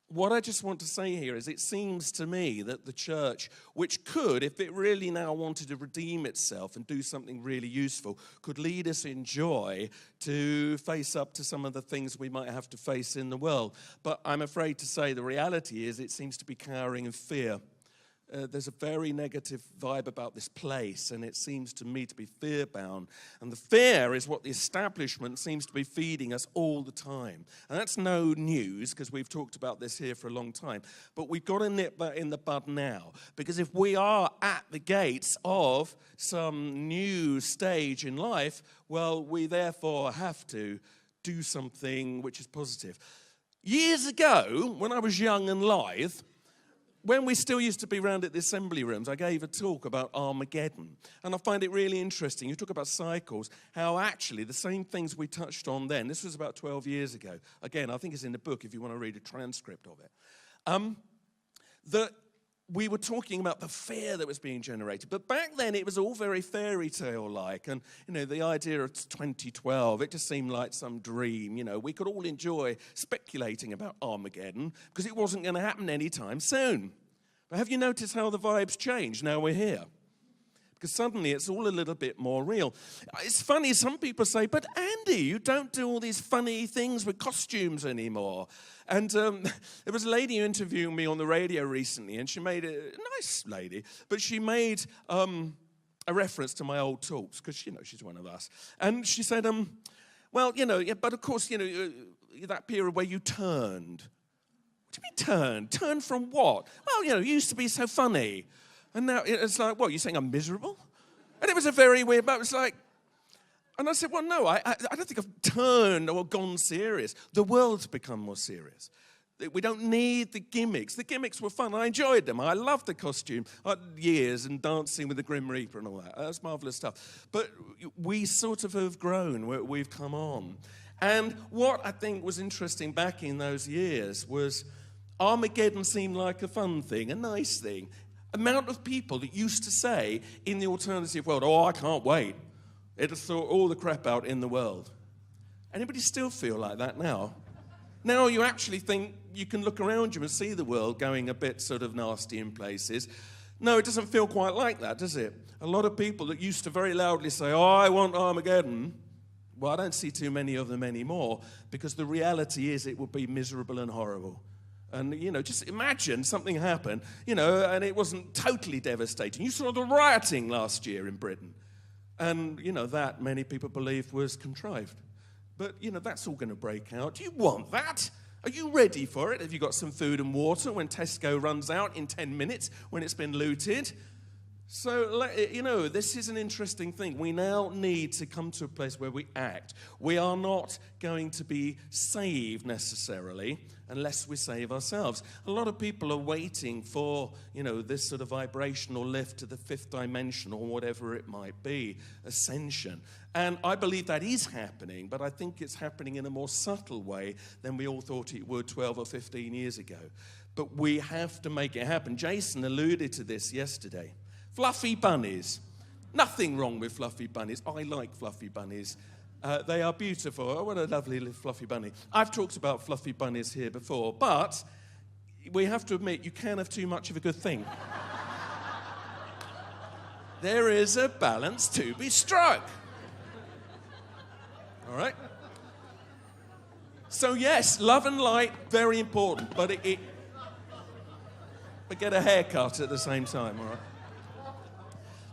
what I just want to say here is it seems to me that the church, which could, if it really now wanted to redeem itself and do something really useful, could lead us in joy to face up to some of the things we might have to face in the world. But I'm afraid to say the reality is it seems to be cowering in fear. There's a very negative vibe about this place, and it seems to me to be fear-bound. And the fear is what the establishment seems to be feeding us all the time. And that's no news, because we've talked about this here for a long time. But we've got to nip that in the bud now, because if we are at the gates of some new stage in life, well, we therefore have to do something which is positive. Years ago, when I was young and lithe, when we still used to be round at the assembly rooms, I gave a talk about Armageddon. And I find it really interesting. You talk about cycles, how actually the same things we touched on then, this was about 12 years ago. Again, I think it's in the book if you want to read a transcript of it. That we were talking about the fear that was being generated. But back then, it was all very fairy tale-like. And, the idea of 2012, it just seemed like some dream. We could all enjoy speculating about Armageddon because it wasn't going to happen anytime soon. But have you noticed how the vibes changed now we're here? Because suddenly it's all a little bit more real. It's funny, some people say, but Andy, you don't do all these funny things with costumes anymore. And there was a lady interviewing me on the radio recently, and she made a nice lady, but she made a reference to my old talks, because, she's one of us. And she said, well, yeah, but of course, that period where you turned. What do you mean turned? Turned from what? Well, you used to be so funny. And now it's like, what, you're saying I'm miserable? And it was a very weird moment. It's like, and I said, well, no, I don't think I've turned or gone serious. The world's become more serious. We don't need the gimmicks. The gimmicks were fun. I enjoyed them. I loved the costume. Years and dancing with the Grim Reaper and all that. That's marvelous stuff. But we sort of have grown. We've come on. And what I think was interesting back in those years was Armageddon seemed like a fun thing, a nice thing. Amount of people that used to say in the alternative world, oh, I can't wait. It'll sort all the crap out in the world. Anybody still feel like that now? Now you actually think you can look around you and see the world going a bit sort of nasty in places. No, it doesn't feel quite like that, does it? A lot of people that used to very loudly say, oh, I want Armageddon. Well, I don't see too many of them anymore, because the reality is it would be miserable and horrible. And, just imagine something happened, and it wasn't totally devastating. You saw the rioting last year in Britain. And, that many people believe was contrived. But, that's all going to break out. Do you want that? Are you ready for it? Have you got some food and water when Tesco runs out in 10 minutes when it's been looted? So, this is an interesting thing. We now need to come to a place where we act. We are not going to be saved necessarily unless we save ourselves. A lot of people are waiting for, this sort of vibrational lift to the fifth dimension or whatever it might be, ascension. And I believe that is happening, but I think it's happening in a more subtle way than we all thought it would 12 or 15 years ago. But we have to make it happen. Jason alluded to this yesterday. Fluffy bunnies. Nothing wrong with fluffy bunnies. I like fluffy bunnies. They are beautiful. Oh, what a lovely little fluffy bunny. I've talked about fluffy bunnies here before, but we have to admit you can have too much of a good thing. There is a balance to be struck. All right? So yes, love and light, very important, but but get a haircut at the same time, all right?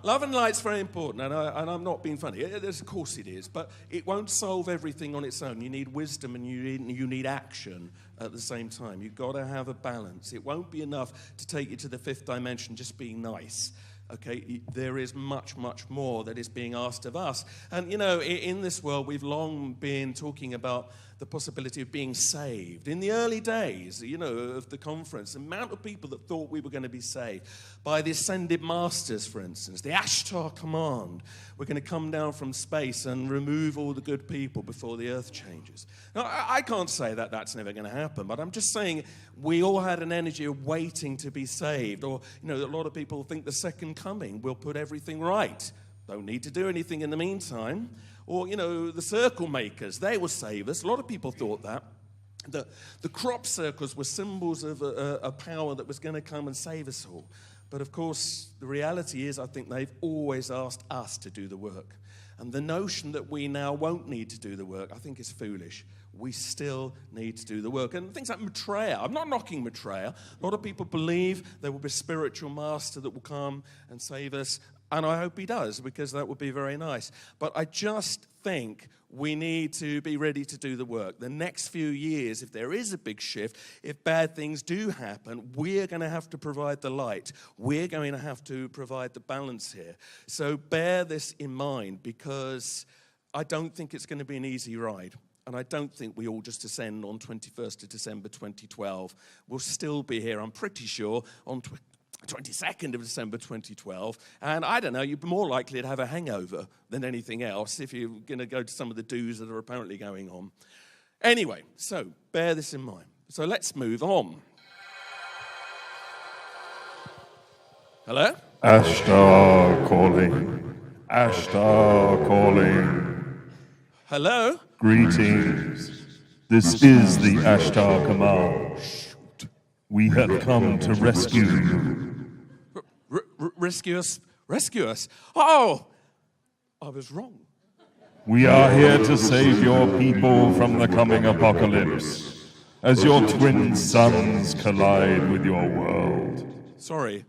Love and light's very important, and I'm not being funny. Of course it is, but it won't solve everything on its own. You need wisdom and you need action at the same time. You've got to have a balance. It won't be enough to take you to the fifth dimension just being nice. Okay, there is much, much more that is being asked of us. And, in this world, we've long been talking about the possibility of being saved. In the early days, of the conference, the amount of people that thought we were going to be saved by the ascended masters, for instance, the Ashtar command, we're going to come down from space and remove all the good people before the earth changes. Now, I can't say that that's never going to happen, but I'm just saying we all had an energy of waiting to be saved. Or, a lot of people think the second coming will put everything right. Don't need to do anything in the meantime. Or, the circle makers, they will save us. A lot of people thought that. The crop circles were symbols of a power that was going to come and save us all. But, of course, the reality is I think they've always asked us to do the work. And the notion that we now won't need to do the work, I think is foolish. We still need to do the work. And things like Maitreya, I'm not knocking Maitreya. A lot of people believe there will be a spiritual master that will come and save us. And I hope he does, because that would be very nice. But I just think we need to be ready to do the work. The next few years, if there is a big shift, if bad things do happen, we're going to have to provide the light. We're going to have to provide the balance here. So bear this in mind, because I don't think it's going to be an easy ride. And I don't think we all just descend on 21st of December 2012. We'll still be here, I'm pretty sure, on 22nd of December 2012. And I don't know, you're more likely to have a hangover than anything else if you're going to go to some of the do's that are apparently going on. Anyway, so bear this in mind. So let's move on. Hello? Ashtar calling. Ashtar calling. Hello? Greetings. This is the Ashtar Kamal. We have come to rescue you. Rescue us? Rescue us? Oh! I was wrong. We are here to save your people from the coming apocalypse, as your twin suns collide with your world. Sorry.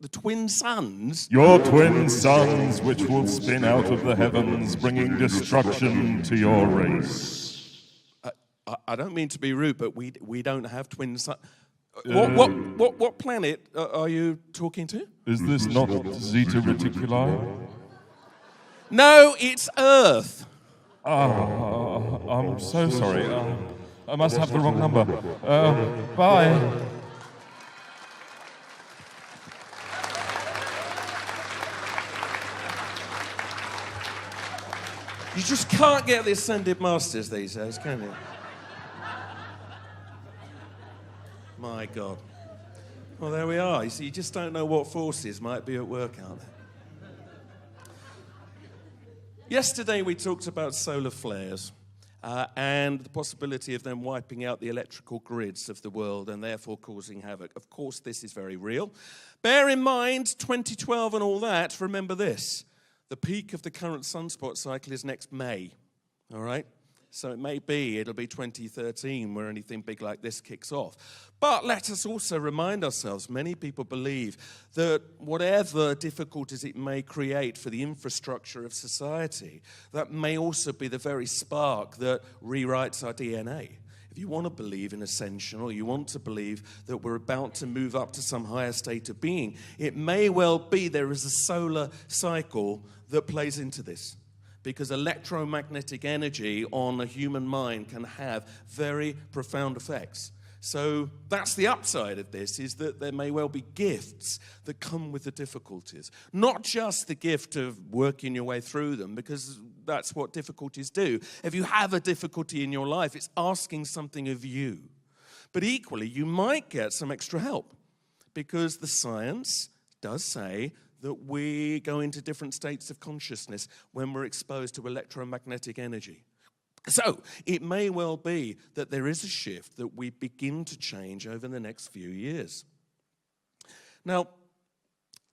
The twin suns? Your twin suns, which will spin out of the heavens, bringing destruction to your race. I don't mean to be rude, but we don't have twin suns. What planet are you talking to? Is this not Zeta Reticuli? No, it's Earth. I'm so sorry. I must have the wrong number. Bye. You just can't get the Ascended Masters these days, can you? My God. Well, there we are. You see, you just don't know what forces might be at work out there. Yesterday we talked about solar flares and the possibility of them wiping out the electrical grids of the world and therefore causing havoc. Of course, this is very real. Bear in mind, 2012 and all that, remember this. The peak of the current sunspot cycle is next May, all right? So it may be, it'll be 2013 where anything big like this kicks off. But let us also remind ourselves, many people believe that whatever difficulties it may create for the infrastructure of society, that may also be the very spark that rewrites our DNA. If you want to believe in ascension, or you want to believe that we're about to move up to some higher state of being, it may well be there is a solar cycle that plays into this. Because electromagnetic energy on a human mind can have very profound effects. So that's the upside of this, is that there may well be gifts that come with the difficulties. Not just the gift of working your way through them, because that's what difficulties do. If you have a difficulty in your life, it's asking something of you. But equally, you might get some extra help, because the science does say that we go into different states of consciousness when we're exposed to electromagnetic energy. So it may well be that there is a shift that we begin to change over the next few years. Now,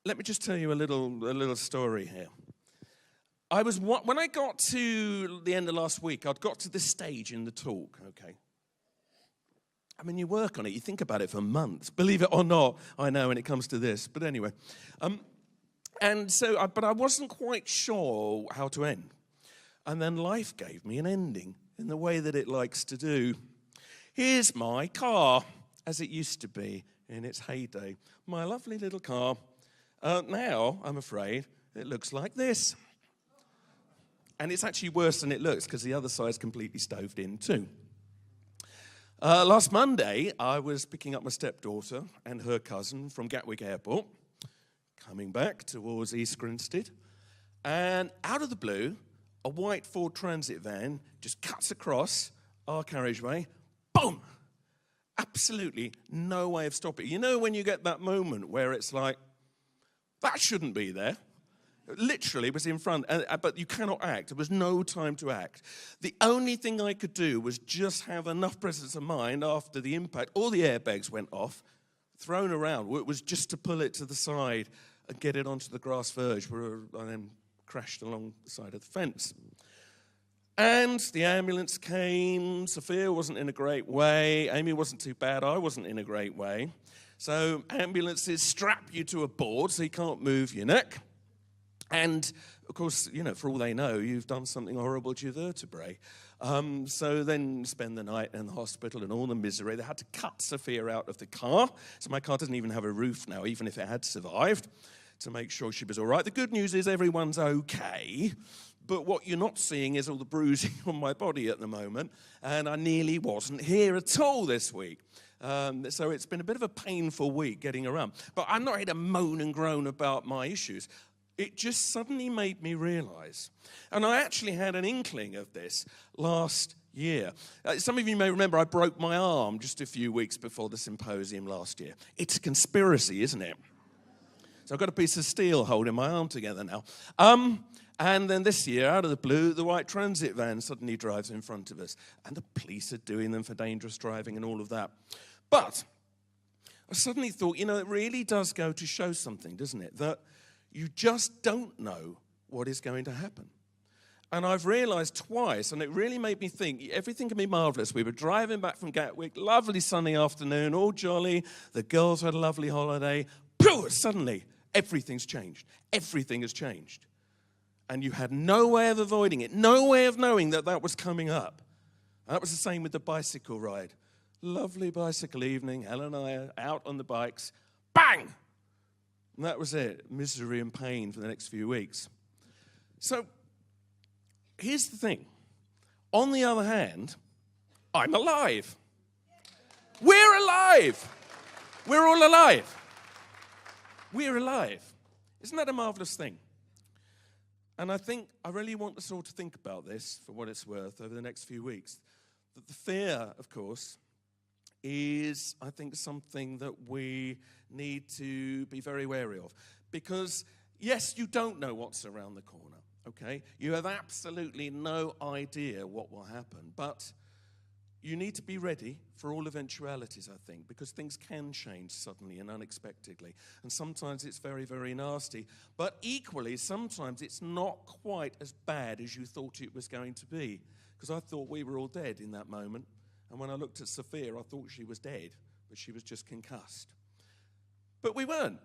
let me just tell you a little story here. When I got to the end of last week, I'd got to this stage in the talk, okay? I mean, you work on it, you think about it for months, believe it or not, I know when it comes to this, but anyway. But I wasn't quite sure how to end. And then life gave me an ending in the way that it likes to do. Here's my car, as it used to be in its heyday. My lovely little car. Now, I'm afraid, it looks like this. And it's actually worse than it looks, because the other side's completely stoved in too. Last Monday, I was picking up my stepdaughter and her cousin from Gatwick Airport, coming back towards East Grinstead, and out of the blue, a white Ford Transit van just cuts across our carriageway, boom! Absolutely no way of stopping it. You know when you get that moment where it's like, that shouldn't be there. Literally, it was in front, but you cannot act. There was no time to act. The only thing I could do was just have enough presence of mind after the impact. All the airbags went off, thrown around. It was just to pull it to the side and get it onto the grass verge, where I then crashed along the side of the fence. And the ambulance came. Sophia wasn't in a great way. Amy wasn't too bad. I wasn't in a great way. So ambulances strap you to a board so you can't move your neck. And, of course, you know, for all they know, you've done something horrible to your vertebrae. So then you spend the night in the hospital and all the misery. They had to cut Sophia out of the car. So my car doesn't even have a roof now, even if it had survived, to make sure she was all right. The good news is everyone's okay. But what you're not seeing is all the bruising on my body at the moment, and I nearly wasn't here at all this week. So it's been a bit of a painful week getting around. But I'm not here to moan and groan about my issues. It just suddenly made me realize, and I actually had an inkling of this last year. Some of you may remember I broke my arm just a few weeks before the symposium last year. It's a conspiracy, isn't it? So I've got a piece of steel holding my arm together now. And then this year, out of the blue, the white transit van suddenly drives in front of us. And the police are doing them for dangerous driving and all of that. But I suddenly thought, it really does go to show something, doesn't it? That you just don't know what is going to happen. And I've realized twice, and it really made me think, everything can be marvelous. We were driving back from Gatwick, lovely sunny afternoon, all jolly. The girls had a lovely holiday. Pooh, suddenly, everything's changed. Everything has changed. And you had no way of avoiding it, no way of knowing that that was coming up. And that was the same with the bicycle ride. Lovely bicycle evening, Helen and I are out on the bikes. Bang! And that was it, misery and pain for the next few weeks. So, here's the thing. On the other hand, I'm alive. We're alive. We're all alive. We're alive. Isn't that a marvelous thing? And I think I really want us all to think about this, for what it's worth, over the next few weeks. That the fear, of course, is, I think, something that we need to be very wary of. Because, yes, you don't know what's around the corner, okay? You have absolutely no idea what will happen. But you need to be ready for all eventualities, I think, because things can change suddenly and unexpectedly. And sometimes it's very, very nasty. But equally, sometimes it's not quite as bad as you thought it was going to be. Because I thought we were all dead in that moment. And when I looked at Sophia, I thought she was dead, but she was just concussed. But we weren't.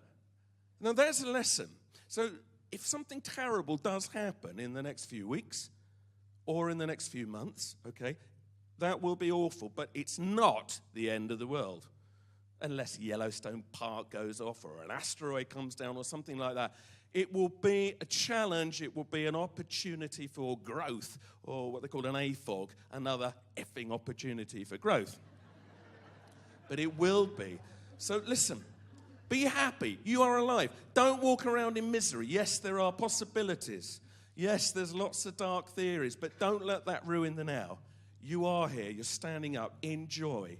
Now, there's a lesson. So if something terrible does happen in the next few weeks or in the next few months, okay, that will be awful, but it's not the end of the world. Unless Yellowstone Park goes off or an asteroid comes down or something like that. It will be a challenge. It will be an opportunity for growth, or what they call an AFOG, another effing opportunity for growth. But it will be. So listen, be happy. You are alive. Don't walk around in misery. Yes, there are possibilities. Yes, there's lots of dark theories, but don't let that ruin the now. You are here. You're standing up. Enjoy.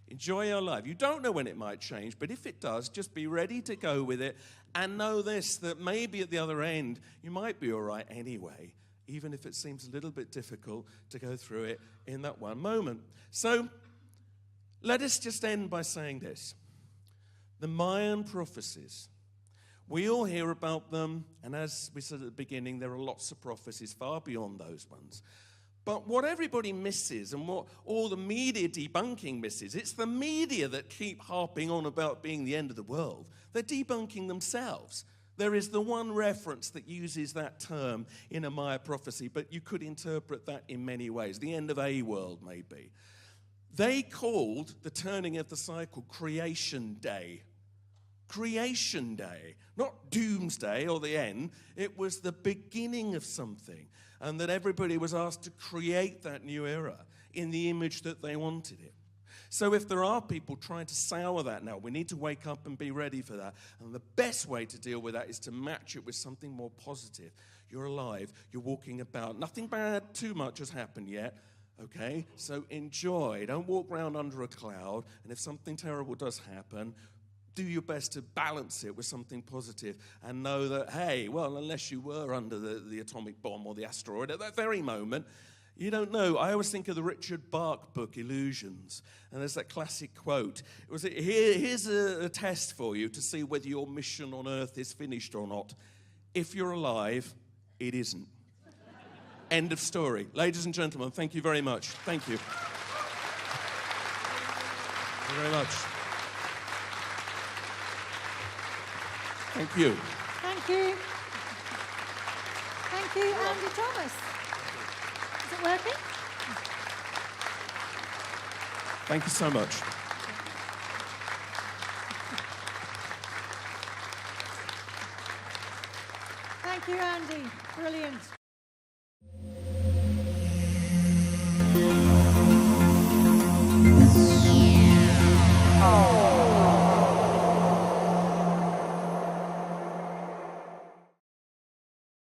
Enjoy your life. You don't know when it might change, but if it does, just be ready to go with it and know this, that maybe at the other end, you might be all right anyway, even if it seems a little bit difficult to go through it in that one moment. So let us just end by saying this. The Mayan prophecies, we all hear about them, and as we said at the beginning, there are lots of prophecies far beyond those ones. But what everybody misses and what all the media debunking misses, it's the media that keep harping on about being the end of the world. They're debunking themselves. There is the one reference that uses that term in a Maya prophecy, but you could interpret that in many ways. The end of a world, maybe. They called the turning of the cycle Creation Day. Creation Day, not Doomsday or the end. It was the beginning of something. And that everybody was asked to create that new era in the image that they wanted it. So if there are people trying to sour that now, we need to wake up and be ready for that. And the best way to deal with that is to match it with something more positive. You're alive. You're walking about. Nothing bad too much has happened yet. Okay? So enjoy. Don't walk around under a cloud. And if something terrible does happen, do your best to balance it with something positive and know that, hey, well, unless you were under the atomic bomb or the asteroid at that very moment, you don't know. I always think of the Richard Bach book, Illusions, and there's that classic quote. It was, here's a test for you to see whether your mission on Earth is finished or not. If you're alive, it isn't. End of story. Ladies and gentlemen, thank you very much. Thank you. Thank you very much. Thank you. Thank you. Thank you, Andy Thomas. Is it working? Thank you so much. Thank you, Andy. Brilliant. Oh.